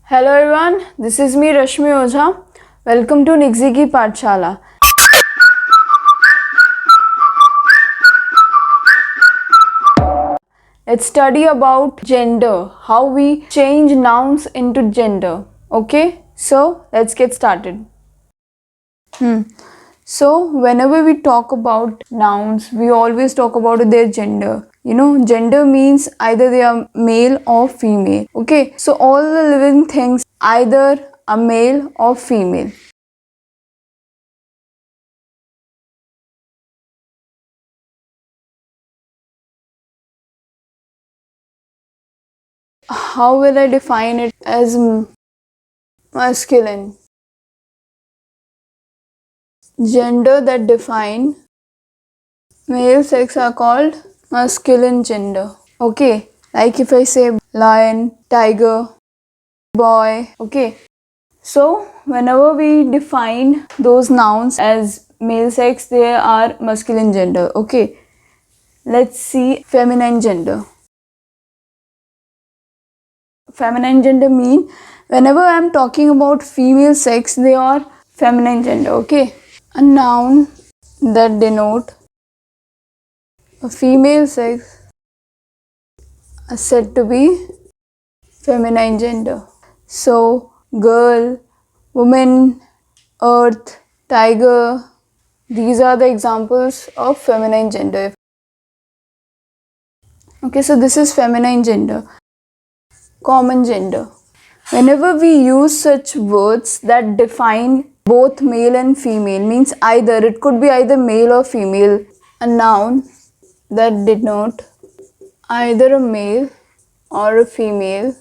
Hello everyone, this is me Rashmi Ojha. Welcome to Nixie Ki Pathshala. Let's study about gender, how we change nouns into gender. Okay, so let's get started. So whenever we talk about nouns, we always talk about their gender. Gender means either they are male or female. Okay, so all the living things either are male or female. How will I define it as masculine? Gender that define male sex are called masculine gender. Okay, like if I say lion, tiger, boy. Okay, so whenever we define those nouns as male sex, they are masculine gender. Okay, let's see feminine gender. Feminine gender mean whenever I'm talking about female sex, they are feminine gender. Okay, a noun that denote a female sex are said to be feminine gender. So girl, woman, earth, tiger, these are the examples of feminine gender. Okay, so this is feminine gender. Common gender. Whenever we use such words that define both male and female, means either it could be either male or female, a noun that denote either a male or a female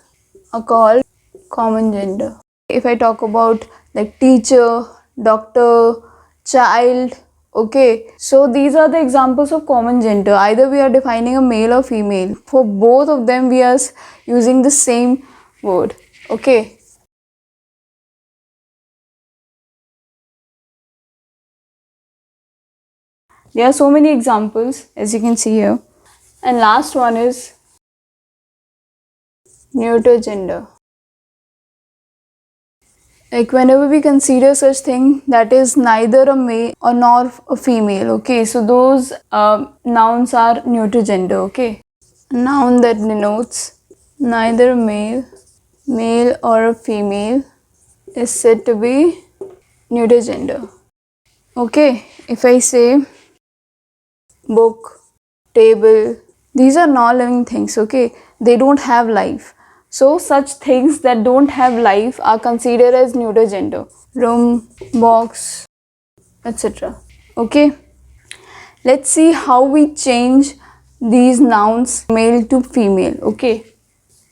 are called common gender. If I talk about like teacher, doctor, child, okay, so these are the examples of common gender. Either we are defining a male or female. For both of them we are using the same word. Okay, there are so many examples as you can see here. And last one is neuter gender. Like whenever we consider such thing that is neither a male or nor a female. Okay, so those nouns are neuter gender. Okay, a noun that denotes neither a male or a female is said to be neuter gender. Okay, if I say book, table, these are non-living things. Okay, they don't have life. So such things that don't have life are considered as neuter gender. Room, box, etc. Okay, let's see how we change these nouns male to female. Okay,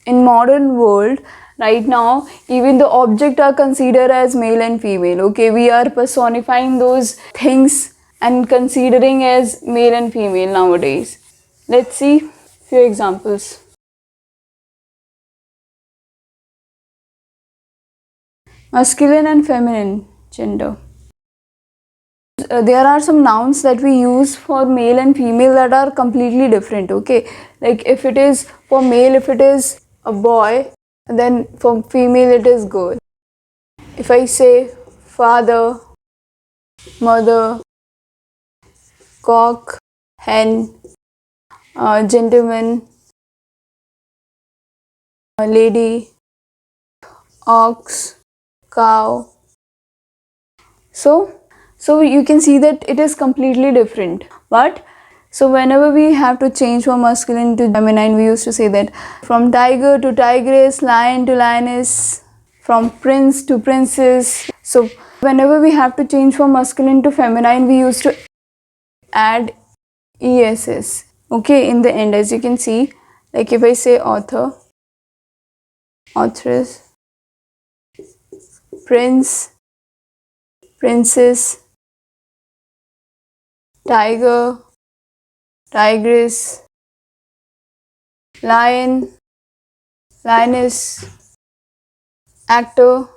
in modern world right now, even the object are considered as male and female. Okay, we are personifying those things and considering as male and female nowadays. Let's see few examples. Masculine and feminine gender. There are some nouns that we use for male and female that are completely different. Okay, like if it is for male, if it is a boy, then for female it is girl. If I say father, mother, cock, hen, gentleman, lady, ox, cow. So you can see that it is completely different. But so whenever we have to change from masculine to feminine, we used to say that from tiger to tigress, lion to lioness, from prince to princess. So whenever we have to change from masculine to feminine, we used to add ess. Okay, in the end, as you can see, like if I say author, authoress, prince, princess, tiger, tigress, lion, lioness, actor,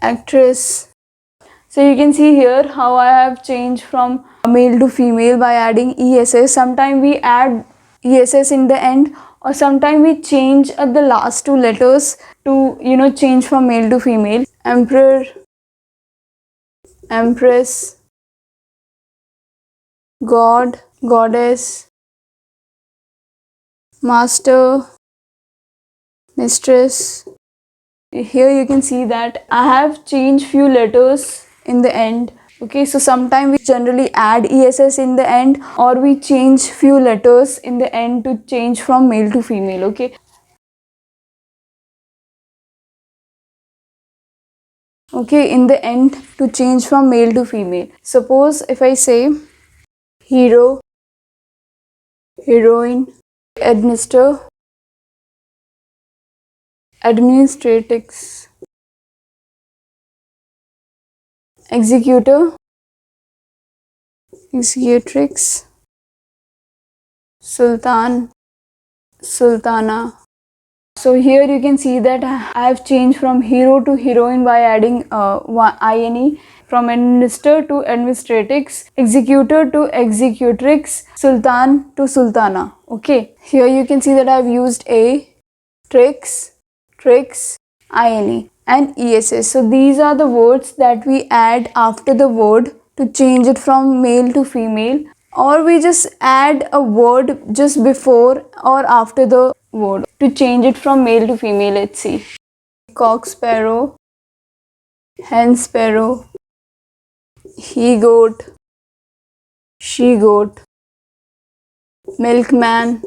actress. So you can see here how I have changed from male to female by adding ess. Sometimes we add ess in the end or sometimes we change the last two letters to, you know, change from male to female. Emperor, empress, god, goddess, master, mistress. Here you can see that I have changed few letters in the end. Okay, so sometimes we generally add ess in the end, or we change few letters in the end to change from male to female. Okay, in the end to change from male to female. Suppose if I say hero, heroine, administer, administratrix, executor, executrix, sultan, sultana. So here you can see that I have changed from hero to heroine by adding ine, from administer to administratrix, executor to executrix, sultan to sultana. Okay, here you can see that I have used a, trix, trix, ine and ess. So these are the words that we add after the word to change it from male to female, or we just add a word just before or after the word to change it from male to female. Let's see. Cock sparrow, hen sparrow, he goat, she goat, milkman,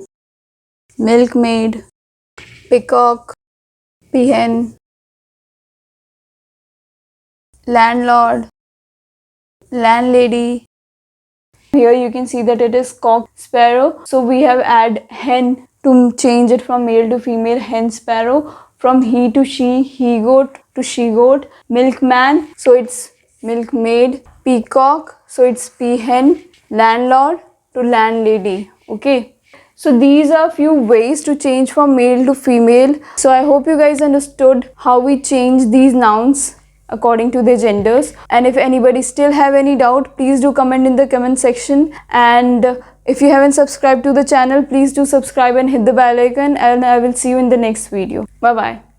milkmaid, peacock, peahen, landlord, landlady. Here you can see that it is cock sparrow, so we have add hen to change it from male to female, hen sparrow. From he to she, he goat to she goat. Milkman, so it's milkmaid. Peacock, so it's peahen. Landlord to landlady. Okay, so these are few ways to change from male to female. So I hope you guys understood how we change these nouns according to their genders. And if anybody still have any doubt, please do comment in the comment section. And if you haven't subscribed to the channel, please do subscribe and hit the bell icon, and I will see you in the next video. Bye bye.